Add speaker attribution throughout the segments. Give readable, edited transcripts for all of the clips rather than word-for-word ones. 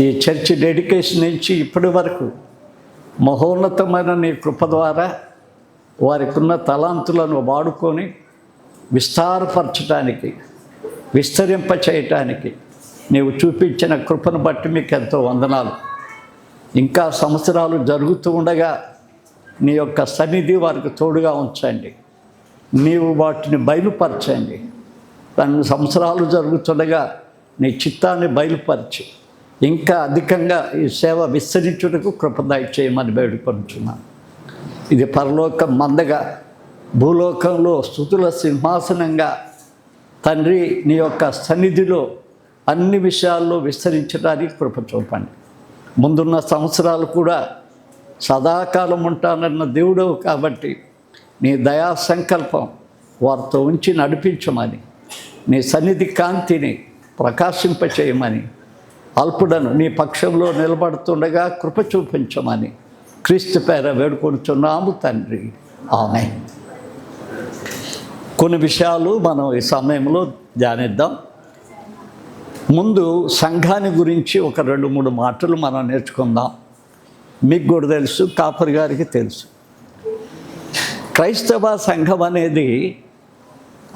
Speaker 1: ఈ church dedication నుంచి ఇప్పటి వరకు మహోన్నతమైన నీ కృప ద్వారా వారికి ఉన్న తలాంతులను వాడుకొని విస్తారపరచడానికి, విస్తరింపచేయటానికి నీవు చూపించిన కృపను బట్టి మీకు ఎంతో వందనాలు. ఇంకా సంవత్సరాలు జరుగుతూ ఉండగా నీ యొక్క సన్నిధి వారికి తోడుగా ఉంచండి. నీవు వాటిని బయలుపరచండి. దాని సంవత్సరాలు జరుగుతుండగా నీ చిత్తాన్ని బయలుపరిచి ఇంకా అధికంగా ఈ సేవ విస్తరించుటకు కృప దయచేయమని వేడుకొంటున్నాను. ఇది పరలోకం మందగా, భూలోకంలో స్తుతుల సింహాసనంగా తండ్రి నీ యొక్క సన్నిధిలో అన్ని విషయాల్లో విస్తరించడానికి కృప చూపండి. ముందున్న సంవత్సరాలు కూడా సదాకాలం ఉంటానన్న దేవుడవు కాబట్టి నీ దయా సంకల్పం వారితో ఉంచి నడిపించమని, నీ సన్నిధి కాంతిని ప్రకాశింపచేయమని, అల్పుడను నీ పక్షంలో నిలబడుతుండగా కృప చూపించమని క్రీస్తు పేర వేడుకొనుచున్నాము తండ్రి. ఆమేన్. కొన్ని విషయాలు మనం ఈ సమయంలో ధ్యానిద్దాం. ముందు సంఘాన్ని గురించి ఒక 2-3 మాటలు మనం నేర్చుకుందాం. మీకు కూడా తెలుసు, కాపరి గారికి తెలుసు. క్రైస్తవ సంఘం అనేది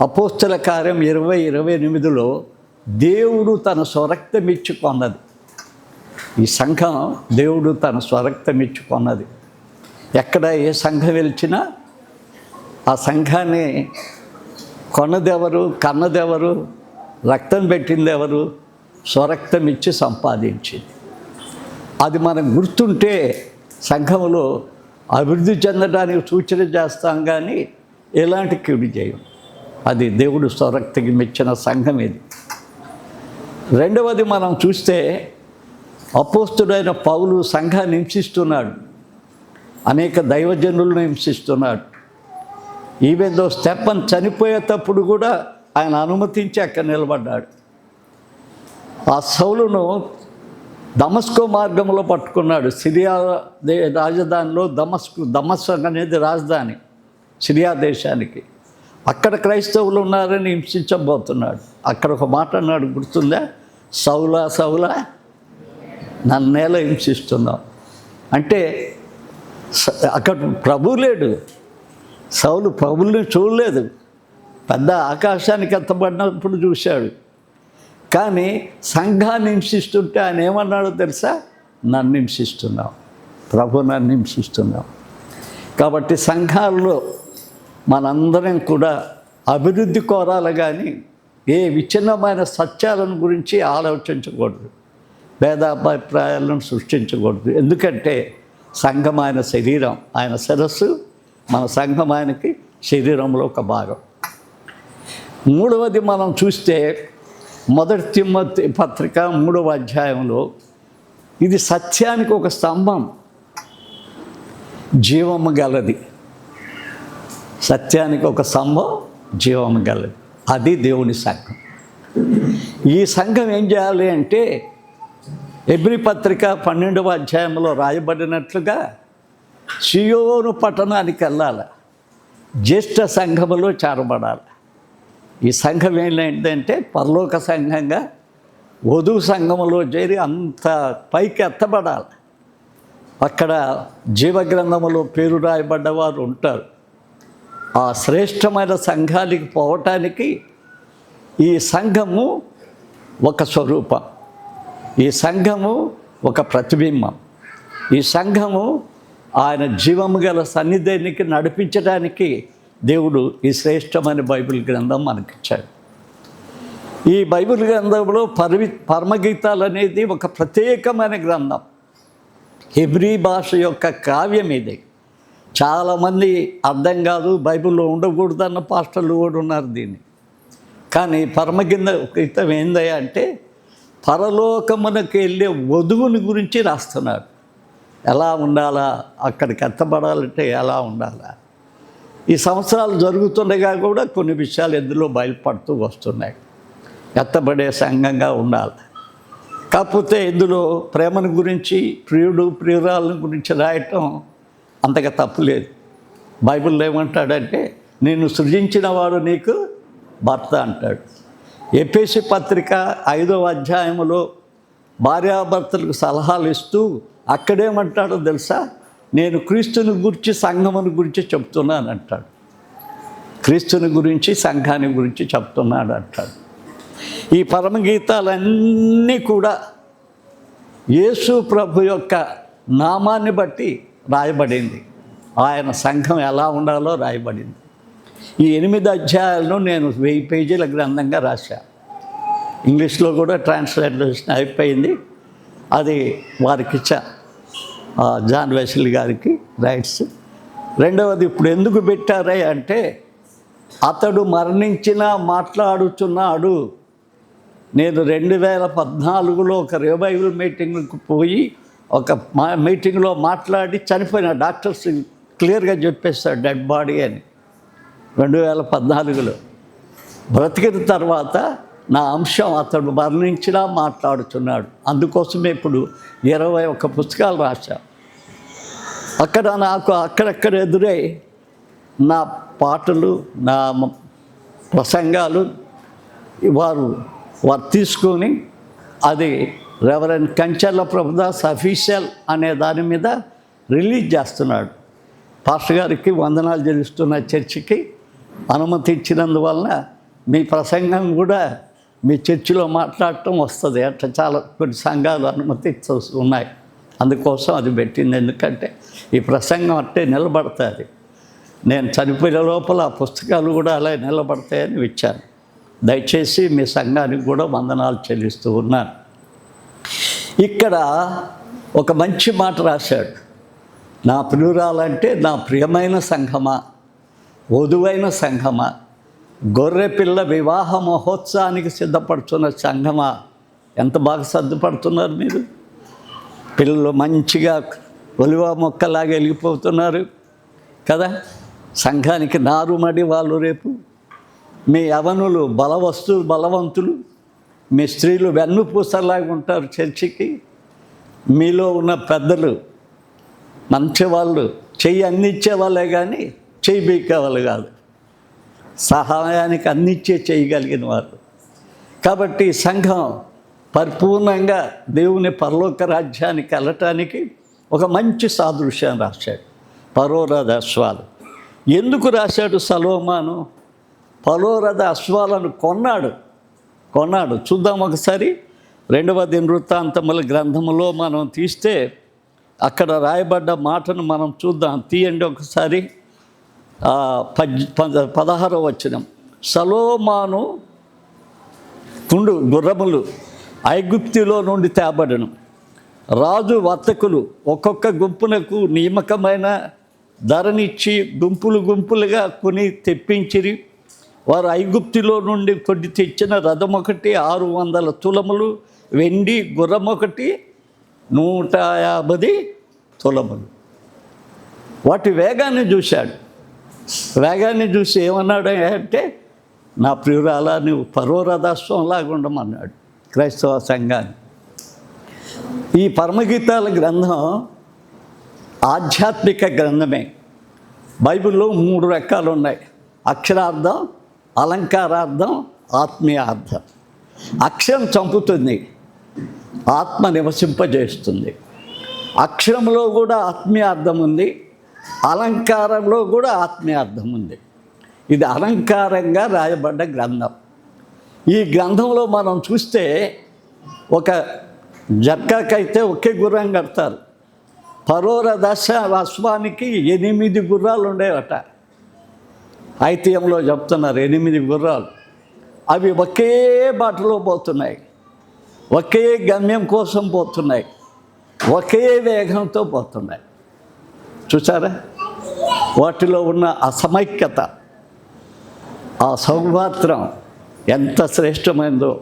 Speaker 1: అపోస్తల కార్యం 20:28లో దేవుడు తన స్వరక్తం ఇచ్చి కొన్నది. ఈ సంఘం దేవుడు తన స్వరక్తం ఇచ్చి కొన్నది. ఎక్కడ ఏ సంఘం వెలిచినా ఆ సంఘాన్ని కొన్నదెవరు, కన్నదెవరు, రక్తం పెట్టిందెవరు? స్వరక్తం ఇచ్చి సంపాదించింది. అది మనం గుర్తుంటే సంఘంలో అభివృద్ధి చెందడానికి సూచన చేస్తాం, కానీ ఎలాంటి కీడు చేయం. అది దేవుడు స్వరక్తకి మెచ్చిన సంఘం ఇది. రెండవది మనం చూస్తే అపోస్తుడైన పౌలు సంఘాన్ని హింసిస్తున్నాడు, అనేక దైవజనులను హింసిస్తున్నాడు. ఈవెన్ దో స్టెఫన్ చనిపోయేటప్పుడు కూడా ఆయన అనుమతించి అక్కడ నిలబడ్డాడు. ఆ సౌలును దమస్కో మార్గంలో పట్టుకున్నాడు. సిరియా రాజధానిలో దమస్క్ అనేది రాజధాని సిరియా దేశానికి. అక్కడ క్రైస్తవులు ఉన్నారని హింసించబోతున్నాడు. అక్కడ ఒక మాట అన్నాడు, గుర్తుందా? సౌలా సౌలా నన్నేలా హింసిస్తున్నావు అంటే అక్కడ ప్రభు లేడు. సౌలు ప్రభుల్ని చూడలేదు. పెద్ద ఆకాశానికి ఎత్తబడినప్పుడు చూశాడు. కానీ సంఘాన్ని హింసిస్తుంటే ఆయన ఏమన్నాడో తెలుసా? నన్ను హింసిస్తున్నావు, ప్రభు నన్ను హింసిస్తున్నావు. కాబట్టి సంఘాల్లో మనందరం కూడా అభివృద్ధి కోరాలి, కానీ ఏ విచ్ఛిన్నమైన సత్యాలను గురించి ఆలోచించకూడదు, భేదాభిప్రాయాలను సృష్టించకూడదు. ఎందుకంటే సంఘం ఆయన శరీరం, ఆయన శిరస్సు, మన సంఘం ఆయనకి శరీరంలో ఒక భాగం. మూడవది మనం చూస్తే 1 తిమోతి పత్రిక 3వ అధ్యాయంలో ఇది సత్యానికి ఒక స్తంభం, జీవము గలది. సత్యానికి ఒక స్తంభం, జీవము గలది. అది దేవుని సంఘం. ఈ సంఘం ఏం చేయాలి అంటే హెబ్రీ పత్రిక 12వ అధ్యాయంలో రాయబడినట్లుగా సియోను పట్టణానికి వెళ్ళాలి, జ్యేష్ఠ సంఘములో చేరబడాలి. ఈ సంఘం ఏంటంటే పరలోక సంఘంగా వధువు సంఘములో చేరి అంత పైకి ఎత్తబడాలి. అక్కడ జీవగ్రంథములో పేరు రాయబడ్డవారు ఉంటారు. ఆ శ్రేష్టమైన సంఘానికి పోవటానికి ఈ సంఘము ఒక స్వరూపం, ఈ సంఘము ఒక ప్రతిబింబం. ఈ సంఘము ఆయన జీవము గల సన్నిధానికి నడిపించడానికి దేవుడు ఈ శ్రేష్టమైన బైబిల్ గ్రంథం మనకిచ్చాడు. ఈ బైబిల్ గ్రంథంలో పరమగీతాలు అనేది ఒక ప్రత్యేకమైన గ్రంథం. హెబ్రీ భాష యొక్క కావ్యం ఇది. చాలామంది అర్థం కాదు, బైబిల్లో ఉండకూడదన్న పాస్టర్లు కూడా ఉన్నారు దీన్ని. కానీ పరమగీతం ఏందయ్యా అంటే పరలోకమునకు వెళ్ళే వధువుని గురించి రాస్తున్నాడు. ఎలా ఉండాలా, అక్కడికి ఎత్తబడాలంటే ఎలా ఉండాలా. ఈ సంవత్సరాలు జరుగుతుండగా కూడా కొన్ని విషయాలు ఎందులో బయలుపడుతూ వస్తున్నాయి. ఎత్తబడే సంఘంగా ఉండాలి. కాకపోతే ఇందులో ప్రేమను గురించి, ప్రియుడు ప్రియురాలను గురించి రాయటం అంతగా తప్పులేదు. బైబిల్లో ఏమంటాడంటే నిన్ను సృజించిన వాడు నీకు భర్త అంటాడు. ఎఫెసీ పత్రిక 5వ అధ్యాయంలో భార్యాభర్తలకు సలహాలు ఇస్తూ అక్కడేమంటాడో తెలుసా? నేను క్రీస్తుని గురించి సంఘముని గురించి చెప్తున్నాను అంటాడు. క్రీస్తుని గురించి సంఘాన్ని గురించి చెప్తున్నాడు అంటాడు. ఈ పరమగీతాలన్నీ కూడా యేసు ప్రభు యొక్క నామాన్ని బట్టి రాయబడింది. ఆయన సంఘం ఎలా ఉండాలో రాయబడింది. ఈ 8 అధ్యాయాలను నేను 1000 పేజీల గ్రంథంగా రాశాను. ఇంగ్లీష్లో కూడా ట్రాన్స్లేషన్ అయిపోయింది. అది వారికి ఇచ్చా, జాన్ వెస్లీ గారికి రైట్స్. రెండవది ఇప్పుడు ఎందుకు పెట్టారే అంటే, అతడు మరణించినా మాట్లాడుచున్నాడు. నేను 2014లో ఒక రివైవల్ మీటింగ్కి పోయి ఒక మీటింగ్లో మాట్లాడి చనిపోయిన డాక్టర్స్ క్లియర్గా చెప్పేస్తాడు డెడ్ బాడీ అని. 2014లో బ్రతికిన తర్వాత నా అంశం అతడు మరణించినా మాట్లాడుతున్నాడు. అందుకోసమే ఇప్పుడు 21 పుస్తకాలు రాశా. అక్కడ నాకు అక్కడక్కడ ఎదురై నా పాటలు, నా ప్రసంగాలు వారు తీసుకొని అది రెవరెండ్ కంచర్ల ప్రభుదాస్ అఫీషియల్ అనే దాని మీద రిలీజ్ చేస్తున్నాడు. పాస్టర్ గారికి వందనాలు చెల్లిస్తున్న చర్చికి అనుమతి ఇచ్చినందువలన మీ ప్రసంగం కూడా మీ చర్చిలో మాట్లాడటం వస్తుంది. అట్లా చాలా కొన్ని సంఘాలు అనుమతి ఉన్నాయి. అందుకోసం అది పెట్టింది. ఎందుకంటే ఈ ప్రసంగం అట్టే నిలబడతాయి. నేను చనిపోయిన లోపల ఆ పుస్తకాలు కూడా అలా నిలబడతాయని ఇచ్చాను. దయచేసి మీ సంఘానికి కూడా వందనాలు చెల్లిస్తూ ఉన్నాను. ఇక్కడ ఒక మంచి మాట రాశాడు. నా ప్రియురాలంటే నా ప్రియమైన సంఘమా, వధువైన సంఘమా, గొర్రెపిల్ల వివాహ మహోత్సవానికి సిద్ధపడుతున్న సంఘమా. ఎంత బాగా సిద్ధపడుతున్నారు మీరు. పిల్లలు మంచిగా ఒలివ మొక్కలాగా వెలిగిపోతున్నారు కదా. సంఘానికి నారుమడి వాళ్ళు. రేపు మీ యవనులు బలవంతులు, మీ స్త్రీలు వెన్నుపూసలాగా ఉంటారు చర్చికి. మీలో ఉన్న పెద్దలు మంచివాళ్ళు, చెయ్యి అందించే వాళ్ళే కానీ చెయ్యి బీకే వాళ్ళు కాదు. సహాయానికి అందించే చేయగలిగిన వారు. కాబట్టి సంఘం పరిపూర్ణంగా దేవుని పరలోక రాజ్యానికి వెళ్ళటానికి ఒక మంచి సాదృశ్యం రాశాడు. పరోరథ అశ్వాలు. ఎందుకు రాశాడు సలోమాను? పరోరథ అశ్వాలను కొన్నాడు. చూద్దాం ఒకసారి. 2వ దినవృత్తాంతముల గ్రంథములో మనం తీస్తే అక్కడ రాయబడ్డ మాటను మనం చూద్దాం. తీయండి ఒకసారి. 16వ వచనం. సలోమాను గుర్రములు ఐగుప్తులో నుండి తేబడను. రాజు వర్తకులు ఒక్కొక్క గుంపునకు నియమకమైన ధరనిచ్చి గుంపులుగా కొని తెప్పించిరి. వారు ఐగుప్తులో నుండి కొద్ది తెచ్చిన రథం ఒకటి 600 తులములు వెండి, గుర్రం ఒకటి 150 తులములు. వాటి వేగాన్ని చూశాడు. వేగాన్ని చూసి ఏమన్నాడు అంటే, నా ప్రియురాలా నువ్వు పరోరథాశ్వంలాగా ఉండమన్నాడు క్రైస్తవ సంఘాన్ని. ఈ పరమగీతాల గ్రంథం ఆధ్యాత్మిక గ్రంథమే. బైబిల్లో 3 రకాలు ఉన్నాయి: అక్షరార్థం, అలంకారార్థం, ఆత్మీయార్థం. అక్షరం చంపుతుంది, ఆత్మ నివసింపజేస్తుంది. అక్షరంలో కూడా ఆత్మీయార్థం ఉంది, అలంకారంలో కూడా ఆత్మీయార్థం ఉంది. ఇది అలంకారంగా రాయబడ్డ గ్రంథం. ఈ గ్రంథంలో మనం చూస్తే ఒక జట్కాకైతే ఒకే గుర్రం కడతారు. పరోరథ అశ్వానికి 8 గుర్రాలు ఉండేవట. ఐతిహ్యంలో చెప్తున్నారు 8 గుర్రాలు. అవి ఒకే బాటలో పోతున్నాయి, ఒకే గమ్యం కోసం పోతున్నాయి, ఒకే వేగంతో పోతున్నాయి. చూసారా వాటిలో ఉన్న అసమైక్యత, ఆ సౌభాత్రం ఎంత శ్రేష్టమైందో.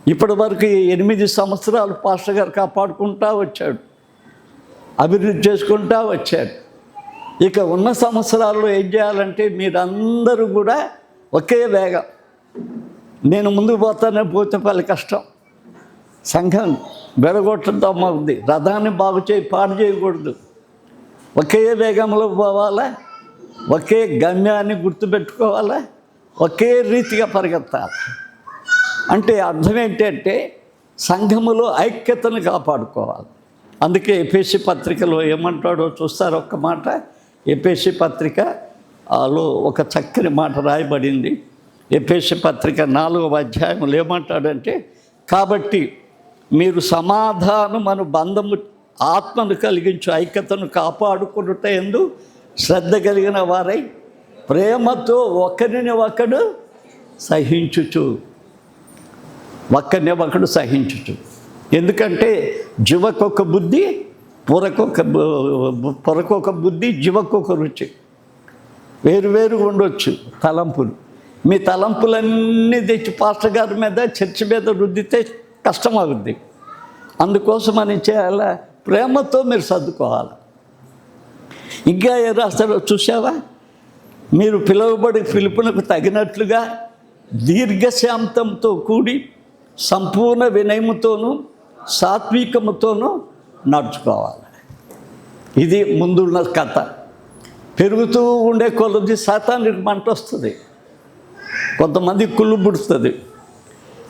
Speaker 1: ఇప్పటి వరకు 8 సంవత్సరాలు పాస్టర్ గారు కాపాడుకుంటూ వచ్చాడు, అభివృద్ధి చేసుకుంటూ వచ్చాడు. ఇక ఉన్న సంవత్సరాల్లో ఏం చేయాలంటే మీరందరూ కూడా ఒకే వేగం. నేను ముందుకు పోతే పలు కష్టం. సంఘం బెడగొట్టడంతో ఉంది. రథాన్ని పాడు చేయకూడదు. ఒకే వేగంలో పోవాలా, ఒకే గమ్యాన్ని గుర్తుపెట్టుకోవాలా, ఒకే రీతిగా పరిగెత్తాలి. అంటే అర్థం ఏంటంటే సంఘములో ఐక్యతను కాపాడుకోవాలి. అందుకే ఎఫెసీ పత్రికలో ఏమంటాడో చూస్తారు ఒక్క మాట. ఎఫెసీ పత్రికలో ఒక చక్కని మాట రాయబడింది. ఎఫెసీ పత్రిక 4వ అధ్యాయంలో ఏమంటాడంటే, కాబట్టి మీరు సమాధానమను బంధము ఆత్మను కలిగించు ఐక్యతను కాపాడుకున్నట యందు శ్రద్ధ కలిగిన వారై ప్రేమతో ఒకరిని ఒకడు సహించుచు, ఒకరిని సహించుచు. ఎందుకంటే జీవకొక బుద్ధి, పొరకొక బుద్ధి, జీవకొక రుచి. వేరువేరుగా ఉండొచ్చు తలంపులు. మీ తలంపులన్నీ తెచ్చి పాస్టర్ గారి మీద, చర్చి మీద రుద్దితే కష్టం అవుద్ది. అందుకోసం అని చేయాలా, ప్రేమతో మీరు సర్దుకోవాలి. ఇంకా ఏ రాస్తారో చూసావా, మీరు పిలువబడి పిలుపునకు తగినట్లుగా దీర్ఘశాంతంతో కూడి సంపూర్ణ వినయముతోనూ సాత్వికముతోనూ నడుచుకోవాలి. ఇది ముందున్న కథ. పెరుగుతూ ఉండే కొలది సాతానికి మంట వస్తుంది, కొంతమంది కుళ్ళు పుడుతుంది,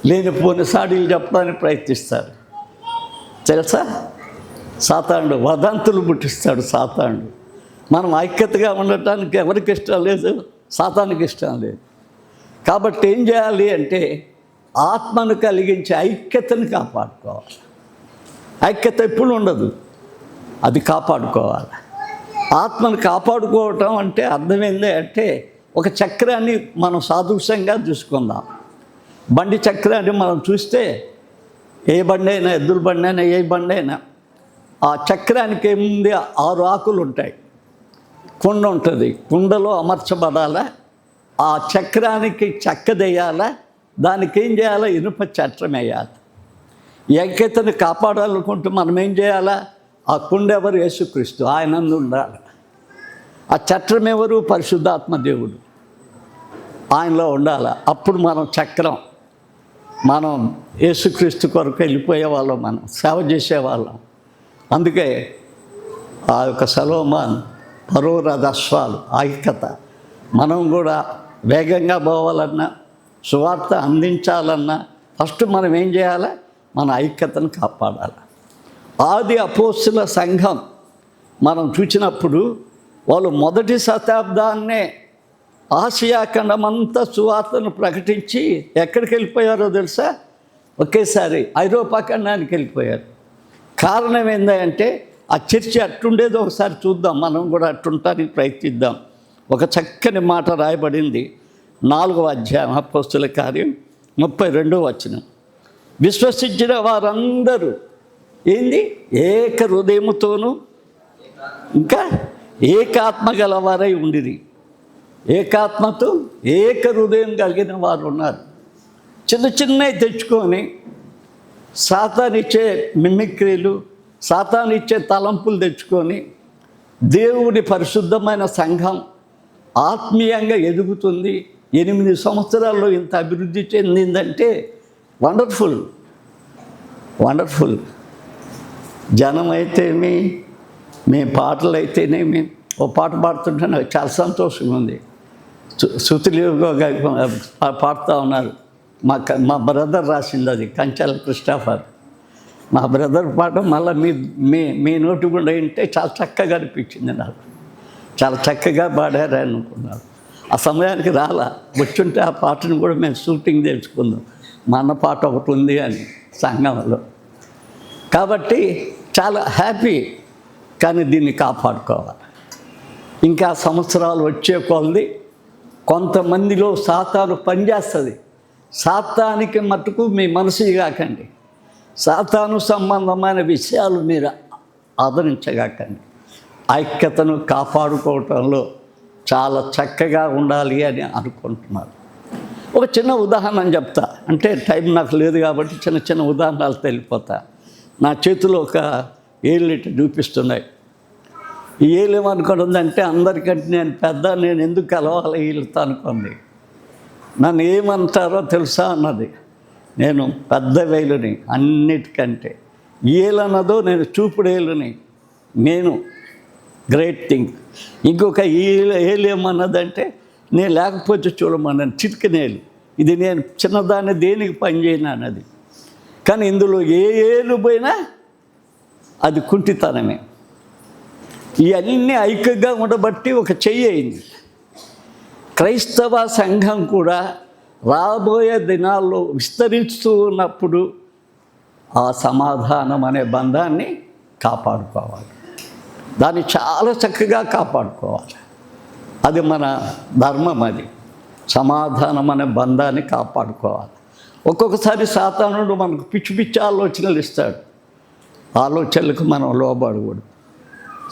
Speaker 1: లేనిపోని సాడీలు చెప్పడానికి ప్రయత్నిస్తారు. తెలుసా, సాతానుడు వదంతులు పుట్టిస్తాడు. సాతానుడు మనం ఐక్యతగా ఉండటానికి ఎవరికి ఇష్టం లేదు, సాతానికి ఇష్టం లేదు. కాబట్టి ఏం చేయాలి అంటే ఆత్మను కలిగించే ఐక్యతను కాపాడుకోవాలి. ఐక్యత ఎప్పుడు ఉండదు, అది కాపాడుకోవాలి. ఆత్మను కాపాడుకోవటం అంటే అర్థమైంది అంటే, ఒక చక్రాన్ని మనం సాదృశ్యంగా చూసుకుందాం. బండి చక్రాన్ని మనం చూస్తే ఏ బండి అయినా, ఎద్దుల బండి అయినా, ఏ బండి అయినా, ఆ చక్రానికి ఏముంది, 6 ఆకులు ఉంటాయి. కుండ ఉంటుంది, కుండలో అమర్చబడాలా, ఆ చక్రానికి చెక్కదేయాలా, దానికి ఏం చేయాలా, ఇనుప చట్రం వేయాలి. ఐక్యతను కాపాడాలనుకుంటే మనం ఏం చేయాలా, ఆ కుండ ఎవరు, యేసుక్రీస్తు, ఆయనందు ఉండాలి. ఆ చట్రం ఎవరు, పరిశుద్ధాత్మ దేవుడు, ఆయనలో ఉండాలి. అప్పుడు మనం చక్రం, మనం యేసుక్రీస్తు కొరకు వెళ్ళిపోయే వాళ్ళం, మనం సేవ చేసేవాళ్ళం. అందుకే ఆ యొక్క సలోమాన్ పరోరథశ్వాలు ఐక్యత. మనం కూడా వేగంగా పోవాలన్నా, సువార్త అందించాలన్నా ఫస్ట్ మనం ఏం చేయాలి, మన ఐక్యతను కాపాడాలి. ఆది అపోస్తుల సంఘం మనం చూసినప్పుడు వాళ్ళు మొదటి శతాబ్దాన్నే ఆసియా ఖండమంతా సువార్తను ప్రకటించి ఎక్కడికి వెళ్ళిపోయారో తెలుసా, ఒకేసారి ఐరోపా ఖండానికి వెళ్ళిపోయారు. కారణం ఏంటంటే ఆ చర్చి అట్టుండేదో ఒకసారి చూద్దాం, మనం కూడా అట్టుంటానికి ప్రయత్నిద్దాం. ఒక చక్కని మాట రాయబడింది 4వ అధ్యాయం అపోస్తుల కార్యం 32వ వచనం. విశ్వసించిన వారందరూ ఏంది, ఏక హృదయముతోనూ ఇంకా ఏకాత్మ గలవారై ఉండిరి. ఏకాత్మతో ఏక హృదయం కలిగిన వారు ఉన్నారు. చిన్న చిన్నవి తెచ్చుకొని సాతానిచ్చే మిమిక్రీలు, సాతానిచ్చే తలంపులు తెచ్చుకొని దేవుడి పరిశుద్ధమైన సంఘం ఆత్మీయంగా ఎదుగుతుంది. 8 సంవత్సరాల్లో ఇంత అభివృద్ధి చెందిందంటే వండర్ఫుల్, వండర్ఫుల్. జనం అయితేమి, మీ పాటలు అయితేనేమి, ఓ పాట పాడుతుంటే నాకు చాలా సంతోషంగా ఉంది. శృతిలుగా పాడుతూ ఉన్నారు. మా బ్రదర్ రాసింది అది, కంచాల క్రిస్టాఫర్. మా బ్రదర్ పాట మళ్ళీ మీ నోటి గుండా వింటే చాలా చక్కగా అనిపించింది నాకు. చాలా చక్కగా పాడారు అనుకున్నారు. ఆ సమయానికి రాలా, వచ్చుంటే ఆ పాటను కూడా మేము షూటింగ్ తెచ్చుకుందాం, మా అన్న పాట ఒకటి ఉంది అని సంఘంలో. కాబట్టి చాలా హ్యాపీ. కానీ దీన్ని కాపాడుకోవాలి. ఇంకా సంవత్సరాలు వచ్చే కొలది కొంతమందిలో సాతాను పనిచేస్తుంది. సాతానికి మట్టుకు మీ మనసు కాకండి, సాతాను సంబంధమైన విషయాలు మీరు ఆదరించగాకండి. ఐక్యతను కాపాడుకోవటంలో చాలా చక్కగా ఉండాలి అని అనుకుంటున్నారు. ఒక చిన్న ఉదాహరణ చెప్తా, అంటే టైం నాకు లేదు కాబట్టి చిన్న చిన్న ఉదాహరణలు తెలిపోతా. నా చేతిలో ఒక ఏళ్ళు ఇటు చూపిస్తున్నాయి. ఈ ఏళ్ళు ఏమనుకుంటుందంటే, అందరికంటే నేను పెద్ద, నేను ఎందుకు కలవాలి వీళ్ళతో అనుకుంది. నన్ను ఏమంటారో తెలుసా అన్నది. నేను పెద్ద వేలుని అన్నిటికంటే. ఏలన్నదో నేను చూపుడేలుని, నేను గ్రేట్ థింగ్. ఇంకొక ఏలు ఏమన్నదంటే, నేను లేకపోతే చూడమన్నాను చిటికనేలు, ఇది నేను చిన్నదాన్ని దేనికి పనిచేయను అన్నది. కానీ ఇందులో ఏ ఏలు పోయినా అది కుంటితనమే. ఇవన్నీ ఐక్యంగా ఉండబట్టి ఒక చెయ్యి అయింది. క్రైస్తవ సంఘం కూడా రాబోయే దినాల్లో విస్తరిస్తూ ఉన్నప్పుడు ఆ సమాధానం అనే బంధాన్ని కాపాడుకోవాలి. దాన్ని చాలా చక్కగా కాపాడుకోవాలి. అది మన ధర్మం. అది సమాధానం అనే బంధాన్ని కాపాడుకోవాలి. ఒక్కొక్కసారి సాతానుడు మనకు పిచ్చి పిచ్చి ఆలోచనలు ఇస్తాడు. ఆలోచనలకు మనం లోబడకూడదు.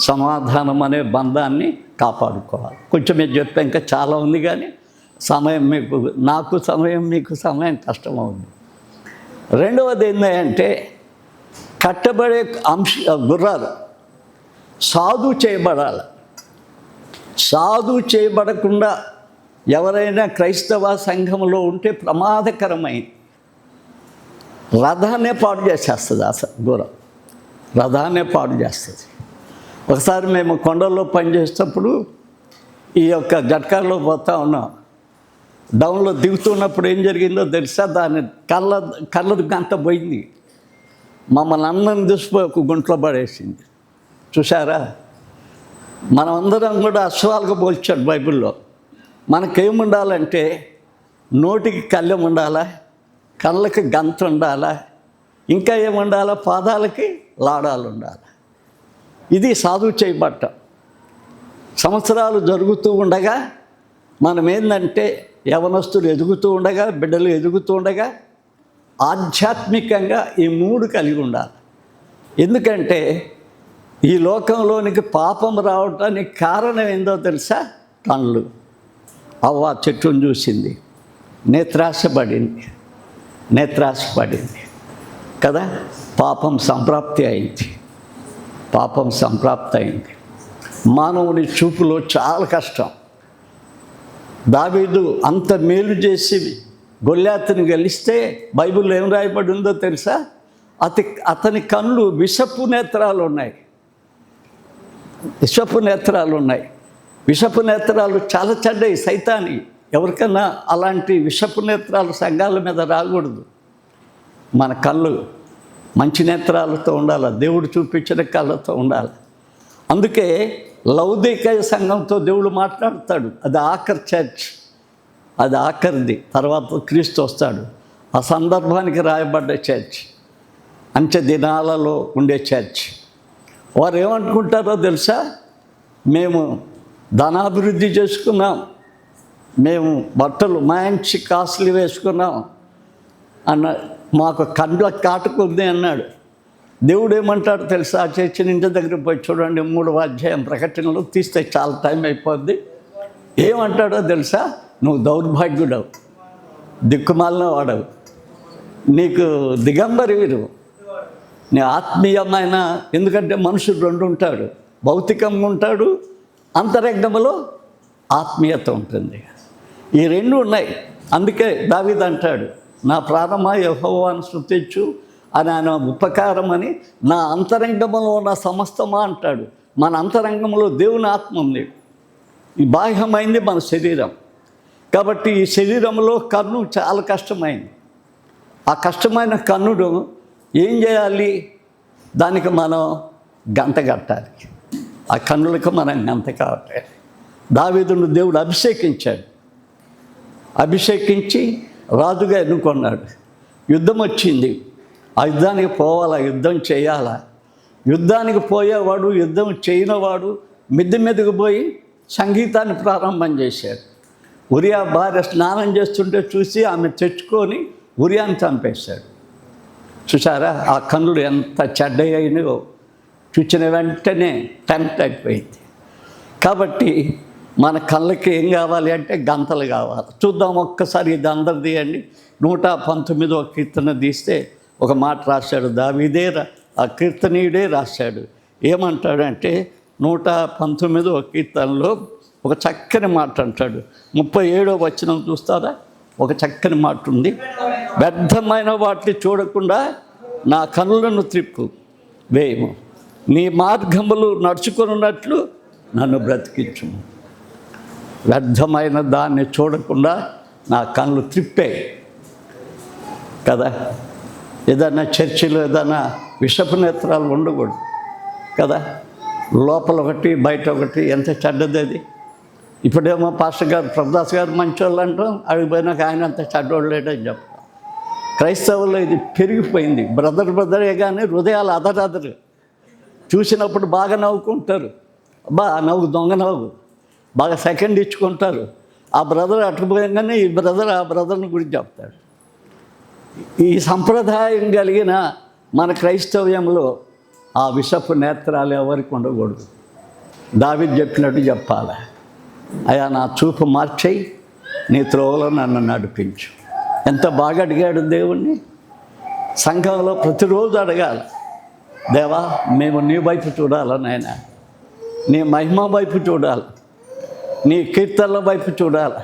Speaker 1: సమాధానం అనే బంధాన్ని కాపాడుకోవాలి. కొంచెం మీరు చెప్పా, ఇంకా చాలా ఉంది, కానీ సమయం నాకు సమయం మీకు సమయం కష్టమవుతుంది. రెండవది ఏంటంటే కట్టబడే గుర్రాలు సాధు చేయబడాలి. సాధు చేయబడకుండా ఎవరైనా క్రైస్తవ సంఘంలో ఉంటే ప్రమాదకరమైంది. రథాన్నే పాడు చేసేస్తుంది. అసలు గుర్రం రథాన్నే పాడు చేస్తుంది. ఒకసారి మేము కొండల్లో పనిచేసేటప్పుడు ఈ యొక్క గట్కాల్లో పోతా ఉన్నాం. డౌన్లో దిగుతున్నప్పుడు ఏం జరిగిందో తెలుసా? దాని కళ్ళది గంట పోయింది. మమ్మల్ని అన్నం తీసుకుపోయి ఒక గుంట్లో పడేసింది. చూసారా? మనమందరం కూడా అశ్వాలకు పోల్చాడు బైబిల్లో. మనకేముండాలంటే నోటికి కళ్ళెం ఉండాలా, కళ్ళకి గంత ఉండాలా, ఇంకా ఏముండాలా, పాదాలకి లాడాలు ఉండాలి. ఇది సాధువు చేయబట్ట. సంవత్సరాలు జరుగుతూ ఉండగా మనం ఏంటంటే యవనస్తులు ఎదుగుతూ ఉండగా, బిడ్డలు ఎదుగుతూ ఉండగా ఆధ్యాత్మికంగా ఈ మూడు కలిగి ఉండాలి. ఎందుకంటే ఈ లోకంలోనికి పాపం రావటానికి కారణం ఏందో తెలుసా? కళ్ళు. అవ్వ చెట్టును చూసింది, నేత్రాశపడింది కదా. పాపం సంప్రాప్తి అయింది. మానవుని చూపులో చాలా కష్టం. దావీదు అంత మేలు చేసి గొల్యాతుని గెలిస్తే బైబిల్లో ఏం రాయబడి ఉందో తెలుసా? అతని కళ్ళు విషపు నేత్రాలు ఉన్నాయి. విషపు నేత్రాలు చాలా చెడ్డయి, సైతాని. ఎవరికన్నా అలాంటి విషపు నేత్రాలు సంఘాల మీద రాకూడదు. మన కళ్ళు మంచి నేత్రాలతో ఉండాలి, దేవుడు చూపించిన కళ్ళతో ఉండాలి. అందుకే లౌదికయ సంఘంతో దేవుడు మాట్లాడతాడు. అది ఆఖరి చర్చ్, అది ఆఖరిది. తర్వాత క్రీస్తు వస్తాడు. ఆ సందర్భానికి రాయబడ్డ చర్చ్, అంచె దినాలలో ఉండే చర్చ్. వారు ఏమనుకుంటారో తెలుసా? మేము ధనాభివృద్ధి చేసుకున్నాం, మేము బట్టలు మంచి కాస్ట్లీ వేసుకున్నాం అన్న, మాకు కండ్ల కాటుకుంది అన్నాడు. దేవుడు ఏమంటాడు తెలుసా? ఆ చర్చి ఇంటి దగ్గర పోయి చూడండి, 3వ అధ్యాయం ప్రకటనలో తీస్తే చాలా టైం అయిపోద్ది. ఏమంటాడో తెలుసా? నువ్వు దౌర్భాగ్యుడవు, దిక్కుమాలిన వాడవు, నీకు దిగంబరి వీరు, నీ ఆత్మీయమైన, ఎందుకంటే మనుషుడు రెండు ఉంటాడు, భౌతికంగా ఉంటాడు, అంతరంగంలో ఆత్మీయత ఉంటుంది. ఈ రెండు ఉన్నాయి. అందుకే దావీదు అంటాడు, నా ప్రాణమా యెహోవాను స్తుతించు అని, ఆయన ఉపకారం అని, నా అంతరంగంలో ఉన్న సమస్తమా అంటాడు. మన అంతరంగంలో దేవుని ఆత్మ ఉంది. ఈ బాహ్యమైంది మన శరీరం. కాబట్టి ఈ శరీరంలో కన్ను చాలా కష్టమైంది. ఆ కష్టమైన కన్నుడు ఏం చేయాలి? దానికి మనం గంట కట్టాలి. ఆ కన్నులకు మనం గంట కట్టాలి. దావీదును దేవుడు అభిషేకించి రాజుగా ఎన్నుకున్నాడు. యుద్ధం వచ్చింది, ఆ యుద్ధానికి పోవాలా, యుద్ధం చేయాలా. యుద్ధానికి పోయేవాడు, యుద్ధం చేయనివాడు మిద్దె మీదకు పోయి సంగీతాన్ని ప్రారంభం చేశాడు. ఉరియా భార్య స్నానం చేస్తుంటే చూసి ఆమె తెచ్చుకొని ఉరియాని చంపేశాడు. చూసారా? ఆ కన్నులు ఎంత చెడ్డయినో చూచిన వెంటనే టెంప్ట్ అయిపోయింది. కాబట్టి మన కళ్ళకి ఏం కావాలి అంటే గంతలు కావాలి. చూద్దాం ఒక్కసారి, ఇది అందరు తీయండి. 119వ కీర్తన తీస్తే ఒక మాట రాశాడు దావీదే, ఆ కీర్తనీయుడే రాశాడు. ఏమంటాడంటే 119వ కీర్తనలో ఒక చక్కని మాట అంటాడు. 37వ వచనం చూస్తారా? ఒక చక్కని మాట ఉంది. వ్యర్థమైన వాటిని చూడకుండా నా కనులను త్రిప్పు వేయము, నీ మార్గములు నడుచుకున్నట్లు నన్ను బ్రతికించు. వ్యర్థమైన దాన్ని చూడకుండా నా కళ్ళు త్రిప్పే కదా. ఏదైనా చర్చిలో ఏదైనా విషపు నేత్రాలు ఉండకూడదు కదా. లోపల ఒకటి బయట ఒకటి, ఎంత చెడ్డది అది. ఇప్పుడేమో పాస్టర్ గారు ప్రభుదాస్ గారు మంచోళ్ళు అంటాం, అడిగిపోయినాక ఆయన అంత చెడ్డోళ్ళు లేడని చెప్తాం. క్రైస్తవుల్లో ఇది పెరిగిపోయింది. బ్రదరే కానీ హృదయాలు అదరదరు. చూసినప్పుడు బాగా నవ్వుకుంటారు, నవ్వు దొంగ నవ్వు, బాగా సెకండ్ ఇచ్చుకుంటారు. ఆ బ్రదర్ అటుపోయంగానే ఈ బ్రదర్ ఆ బ్రదర్ని గురించి చెప్తాడు. ఈ సంప్రదాయం కలిగిన మన క్రైస్తవ్యంలో ఆ విషపు నేత్రాలు ఎవరికి ఉండకూడదు. దావీదు చెప్పినట్టు చెప్పాలి, అయ్యా నా చూపు మార్చేయి, నీ త్రోవలో నన్ను నడిపించు. ఎంత బాగా అడిగాడు దేవుణ్ణి. సంఘంలో ప్రతిరోజు అడగాలి, దేవా మేము నీ వైపు చూడాలి నాయన, నీ మహిమ వైపు చూడాలి, నీ కీర్తనల వైపు చూడాలి,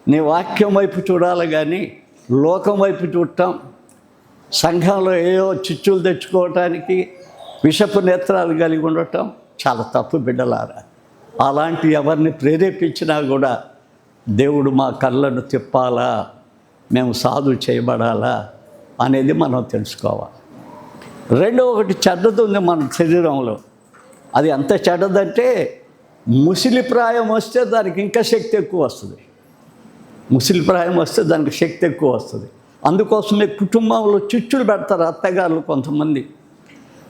Speaker 1: నీ వాక్యం వైపు చూడాలి. కానీ లోకం వైపు చూడటం, సంఘంలో ఏవో చిచ్చులు తెచ్చుకోవటానికి విషపు నేత్రాలు కలిగి ఉండటం చాలా తప్పు బిడ్డలారా. అలాంటి ఎవరిని ప్రేరేపించినా కూడా దేవుడు మా కళ్ళను తిప్పాలా, మేము సాధు చేయబడాలా అనేది మనం తెలుసుకోవాలి. రెండో ఒకటి చెడ్డది ఉంది మన శరీరంలో. అది ఎంత చెడ్డదంటే ముసిలి ప్రాయం వస్తే దానికి ఇంకా శక్తి ఎక్కువ వస్తుంది. ముసిలి ప్రాయం వస్తే దానికి శక్తి ఎక్కువ వస్తుంది. అందుకోసమే కుటుంబంలో చిచ్చులు పెడతారు అత్తగారులు. కొంతమంది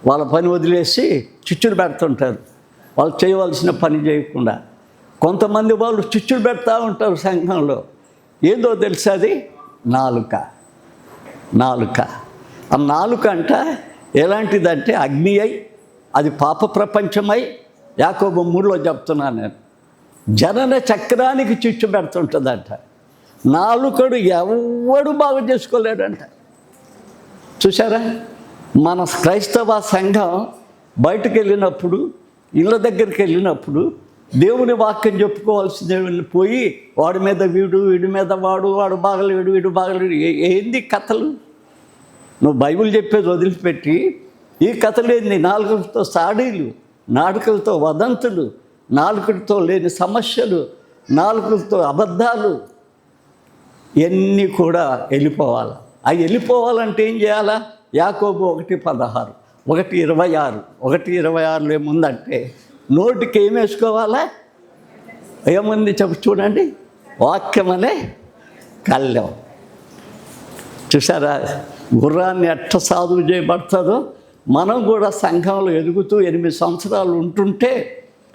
Speaker 1: వాళ్ళ పని వదిలేసి చిచ్చులు పెడుతుంటారు, వాళ్ళు చేయవలసిన పని చేయకుండా. కొంతమంది వాళ్ళు చిచ్చులు పెడతా ఉంటారు సంఘంలో. ఏందో తెలుసా అది? నాలుక. ఆ నాలుక అంట ఎలాంటిదంటే అగ్ని అయి, అది పాప ప్రపంచమై, యాకోబు 3లో చెప్తున్నాను నేను, జనన చక్రానికి చిచ్చు పెడుతుంటుందంట. నాలుకడు ఎవడు బాగు చేసుకోలేడంట. చూసారా? మన క్రైస్తవ సంఘం బయటకు వెళ్ళినప్పుడు, ఇళ్ళ దగ్గరికి వెళ్ళినప్పుడు దేవుని వాక్యం చెప్పుకోవాల్సిందే వెళ్ళిపోయి వాడి మీద వీడి మీద వాడు బాగలేడు, వీడు బాగలేడు. ఏంది కథలు? నువ్వు బైబిల్ చెప్పేది వదిలిపెట్టి ఈ కథలు ఏంది? నాలుకలతో సాడీలు, నాలుకలతో వదంతులు, నాలుకలతో లేని సమస్యలు, నాలుకలతో అబద్ధాలు, ఇవన్నీ కూడా వెళ్ళిపోవాలి. అవి వెళ్ళిపోవాలంటే ఏం చేయాలా? యాకోబు 1:16, 1:26, 1:26 ఏముందంటే నోటికి ఏం వేసుకోవాలా? ఏముంది చూడండి, వాక్యం అనే కళ్ళెం. చూసారా? గుర్రాన్ని ఎట్ట సాధువు చేయబడుతుందో మనం కూడా సంఘంలో ఎదుగుతూ 8 సంవత్సరాలు ఉంటుంటే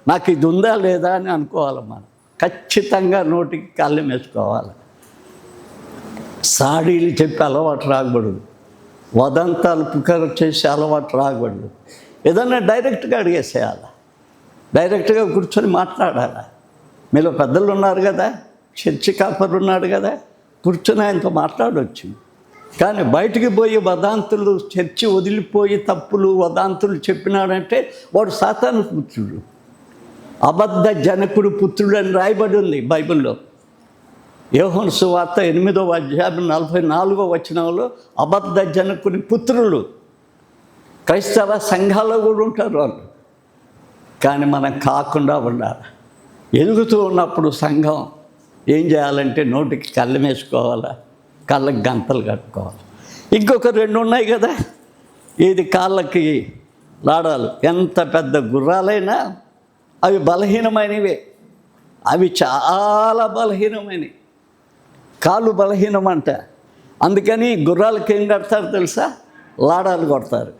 Speaker 1: నాకు ఇది ఉందా లేదా అని అనుకోవాలి. మనం ఖచ్చితంగా నోటికి కళ్ళెం వేసుకోవాలి. సాడీలు చెప్పి అలవాటు రాకూడదు, వదంతాలు పుకారు చేసి అలవాటు రాకూడదు. ఏదన్నా డైరెక్ట్గా అడిగేసేయాలి, డైరెక్ట్గా కూర్చొని మాట్లాడాలి. మీలో పెద్దలు ఉన్నారు కదా, చర్చి కాపరు ఉన్నాడు కదా, కూర్చొని ఆయనతో మాట్లాడవచ్చు. కానీ బయటికి పోయి వదాంతులు, చర్చి వదిలిపోయి తప్పులు వదాంతులు చెప్పినాడంటే వాడు సాతాను పుత్రుడు, అబద్ధ జనకుడు పుత్రుడు అని రాయబడి ఉంది బైబిల్లో. యోహాను సువార్త 8వ అధ్యాయం 44వ వచనంలో అబద్ధ జనకుని పుత్రులు క్రైస్తవ సంఘాల్లో కూడా ఉంటారు వాళ్ళు. కానీ మనం కాకుండా ఉండాలి. ఎదుగుతూ ఉన్నప్పుడు సంఘం ఏం చేయాలంటే నోటికి కళ్ళెం వేసుకోవాలా, కళ్ళకి గంతలు కట్టుకోవాలి. ఇంకొక 2 ఉన్నాయి కదా, ఇది కాళ్ళకి లాడాలు. ఎంత పెద్ద గుర్రాలైనా అవి బలహీనమైనవే, అవి చాలా బలహీనమైనవి. కాళ్ళు బలహీనమంట. అందుకని గుర్రాలకి ఏం కడతారు తెలుసా? లాడాలు కొడతారు.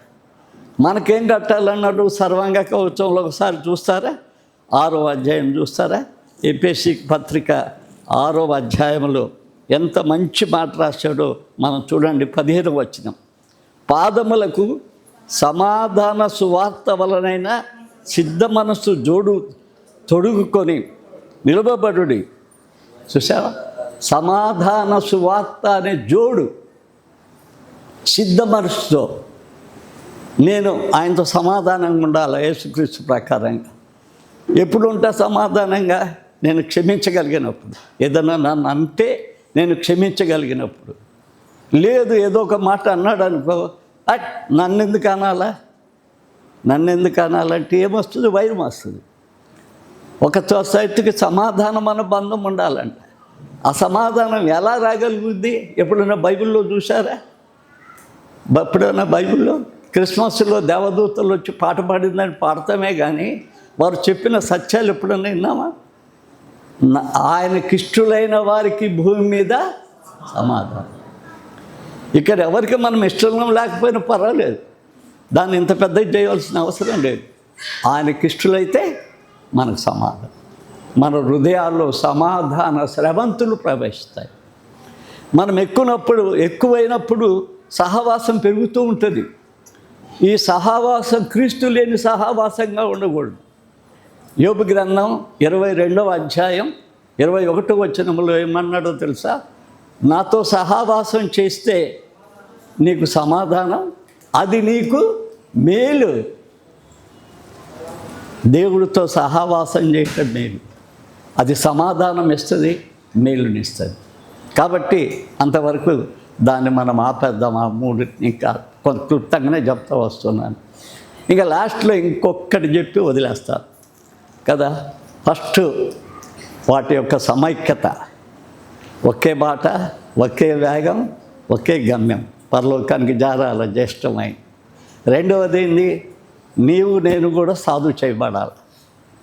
Speaker 1: మనకేం కట్టాలన్నాడు? సర్వాంగ కవచంలో ఒకసారి చూస్తారా? 6వ అధ్యాయం చూస్తారా? ఎఫెసీ పత్రిక 6వ అధ్యాయంలో ఎంత మంచి మాట రాశాడో మనం చూడండి. 15వ వచనం, పాదములకు సమాధాన సువార్త వలనైన సిద్ధ మనస్సు తొడుగుకొని నిలబడుడి. చూసావా? సమాధాన సువార్త అనే జోడు సిద్ధ మనస్సుతో నేను ఆయనతో సమాధానంగా ఉండాలి. యేసుక్రీస్తు ప్రకారంగా ఎప్పుడు ఉంటా సమాధానంగా? నేను క్షమించగలిగినప్పుడు. ఏదన్నా నన్ను అంటే నేను క్షమించగలిగినప్పుడు. లేదు ఏదో ఒక మాట అన్నాడు అనుకో, నన్నెందుకు అనాలా? నన్నెందుకు అనాలంటే ఏమొస్తుంది? వైరం వస్తుంది. ఒక సైతుకి సమాధానం అన్న బంధం ఉండాలంట. ఆ సమాధానం ఎలా రాగలుగుద్ది? ఎప్పుడైనా బైబిల్లో చూసారా? ఎప్పుడైనా బైబిల్లో క్రిస్మస్లో దేవదూతలు వచ్చి పాట పాడిందని పాడతామే కానీ వారు చెప్పిన సత్యాలు ఎప్పుడన్నా విన్నామా? ఆయనకిష్టులైన వారికి భూమి మీద సమాధానం. ఇక్కడ ఎవరికి మనం ఇష్టం లేకపోయినా పర్వాలేదు, దాన్ని ఇంత పెద్ద చేయవలసిన అవసరం లేదు. ఆయనకిష్టులైతే మనకు సమాధానం. మన హృదయాల్లో సమాధాన స్రవంతులు ప్రవేశిస్తాయి. మనం ఎక్కువైనప్పుడు సహవాసం పెరుగుతూ ఉంటుంది. ఈ సహవాసం క్రీస్తు లేని సహవాసంగా ఉండకూడదు. యోబు గ్రంథం 22వ అధ్యాయం 21వ వచనంలో ఏమన్నాడో తెలుసా? నాతో సహవాసం చేస్తే నీకు సమాధానం, అది నీకు మేలు. దేవుడితో సహవాసం చేయటం మేలు, అది సమాధానం ఇస్తుంది, మేలునిస్తుంది. కాబట్టి అంతవరకు దాన్ని మనం ఆపేద్దాం. ఆ మూడింటిని ఇంకా కొంత క్లుప్తంగానే చెప్తా వస్తున్నాను. ఇంకా లాస్ట్లో ఇంకొకటి చెప్పి వదిలేస్తాను కదా. ఫస్ట్ వాటి యొక్క సమైక్యత, ఒకే బాట, ఒకే వేగం, ఒకే గమ్యం, పరలోకానికి జారాల జ్యేష్టమై. రెండవది ఏంది? నీవు నేను కూడా సాధు చేయబడాలి.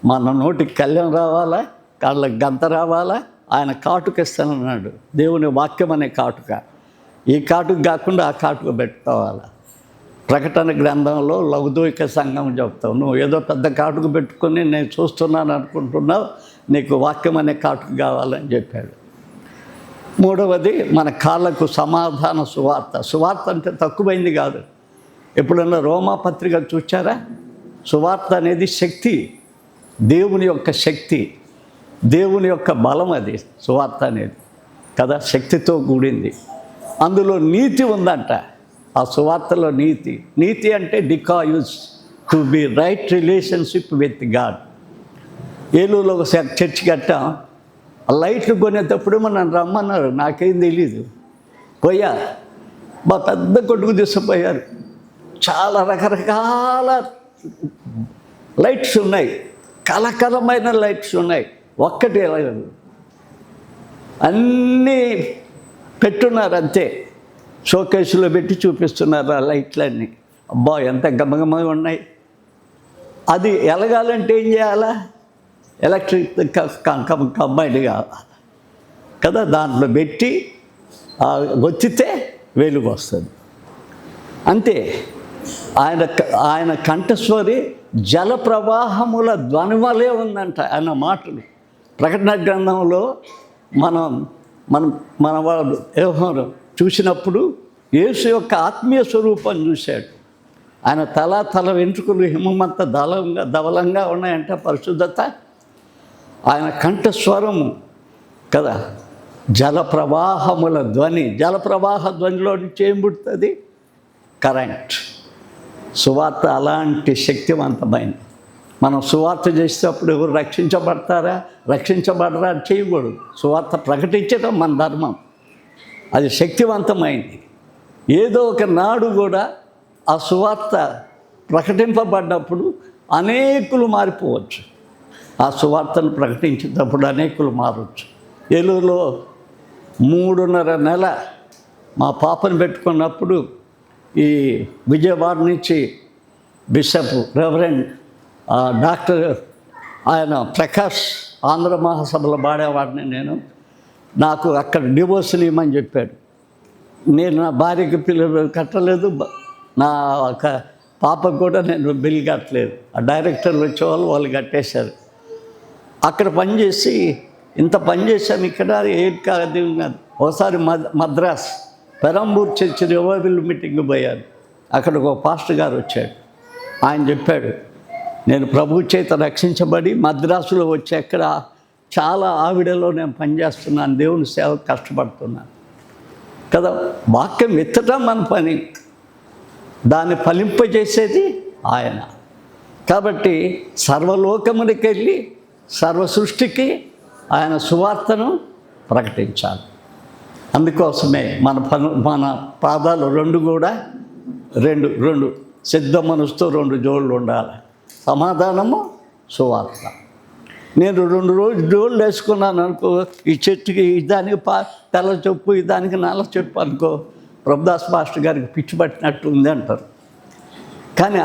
Speaker 1: మన నోటికి కళ్యం రావాలా, కాళ్ళకి గంత రావాలా. ఆయన కాటుక ఇస్తానన్నాడు, దేవుని వాక్యం అనే కాటుక. ఈ కాటుక కాకుండా ఆ కాటుక పెట్టుకోవాలి. ప్రకటన గ్రంథంలో లౌకిక సంఘం చెప్తావు, నువ్వు ఏదో పెద్ద కాటుక పెట్టుకొని నేను చూస్తున్నాను అనుకుంటున్నావు, నీకు వాక్యం అనే కాటుక కావాలని చెప్పాడు. మూడవది మన కాళ్ళకు సమాధాన సువార్త. సువార్త అంటే తక్కువైంది కాదు. ఎప్పుడన్నా రోమా పత్రిక చూచారా? సువార్త అనేది శక్తి, దేవుని యొక్క శక్తి, దేవుని యొక్క బలం. అది సువార్త అనేది కదా, శక్తితో కూడింది. అందులో నీతి ఉందంట. ఆ సువార్తలో నీతి అంటే డికాయూస్ to be right relationship with God. ఏలూరులో ఒక చర్చి కట్టాం. ఆ లైట్లు కొనేటప్పుడు నన్ను రమ్మన్నారు, నాకేం తెలీదు. పోయా, మా పెద్ద కొట్టుకు తీసుకుపోయారు. చాలా రకరకాల లైట్స్ ఉన్నాయి, కలకలమైన లైట్స్ ఉన్నాయి. ఒక్కటి అన్నీ పెట్టున్నారు అంతే, షోకేసులో పెట్టి చూపిస్తున్నారు ఆ లైట్లన్నీ. అబ్బా ఎంత గమగమగా ఉన్నాయి. అది ఎలగాలంటే ఏం చేయాలా? ఎలక్ట్రిక్ కంబైండ్ కావాలి కదా, దాంట్లో పెట్టి వచ్చితే వెలుగు వస్తుంది అంతే. ఆయన కంఠస్వరి జల ప్రవాహముల ధ్వనివలే ఉందంట ఆయన మాటలు. ప్రకటన గ్రంథంలో మన వాడు యోహాను చూసినప్పుడు యేసు యొక్క ఆత్మీయ స్వరూపం చూశాడు. ఆయన తల వెంట్రుకలు హిమమంత ధవలంగా ఉన్నాయంట, పరిశుద్ధత. ఆయన కంఠస్వరము కదా, జల ప్రవాహముల ధ్వని. జల ప్రవాహ ధ్వనిలో నుంచి ఏం పుడుతుంది? కరెంట్. సువార్త అలాంటి శక్తివంతమైనది. మనం సువార్త చేసేటప్పుడు ఎవరు రక్షించబడరా అని చేయకూడదు. సువార్త ప్రకటించడం మన ధర్మం, అది శక్తివంతమైంది. ఏదో ఒక నాడు కూడా ఆ సువార్త ప్రకటింపబడ్డప్పుడు అనేకులు మారిపోవచ్చు. ఆ సువార్తను ప్రకటించేటప్పుడు అనేకులు మారవచ్చు. ఏలూరులో 3.5 నెల మా పాపను పెట్టుకున్నప్పుడు ఈ విజయవాడ నుంచి బిషప్ రెవరెండ్ డాక్టర్ ఆయన ప్రకాష్ ఆంధ్ర మహాసభలో పాడేవాడిని నేను. నాకు అక్కడ డివోర్స్ ఇవ్వమని చెప్పాడు. నేను నా భార్యకి పిల్లలు కట్టలేదు, నా పాపకు కూడా నేను బిల్ కట్టలేదు. ఆ డైరెక్టర్లు వచ్చేవాళ్ళు, వాళ్ళు కట్టేశారు. అక్కడ పనిచేసి ఇంత పనిచేశాను. ఇక్కడ ఏం కాదు. ఒకసారి Madras Perambur church revival meeting పోయాను. అక్కడ ఒక పాస్టర్ గారు వచ్చాడు. ఆయన చెప్పాడు, నేను ప్రభు చేత రక్షించబడి మద్రాసులో వచ్చి అక్కడ చాలా ఆవిడలో నేను పనిచేస్తున్నాను, దేవుని సేవ కష్టపడుతున్నాను కదా. వాక్యం ఎత్తటం మన పని, దాన్ని ఫలింపజేసేది ఆయన. కాబట్టి సర్వలోకమునికి వెళ్ళి సర్వ సృష్టికి ఆయన సువార్తను ప్రకటించాలి. అందుకోసమే మన పాదాలు రెండు సిద్ధ మనసుతో 2 జోళ్ళు ఉండాలి. సమాధానము, సువార్త. నేను 2 జోళ్ళు వేసుకున్నాను అనుకో, ఈ చెట్టుకి దానికి తెల్ల చెప్పు, దానికి నల్ల చెప్పు అనుకో, ప్రభుదాస్ మాస్టర్ గారికి పిచ్చి పట్టినట్టు ఉంది అంటారు. కానీ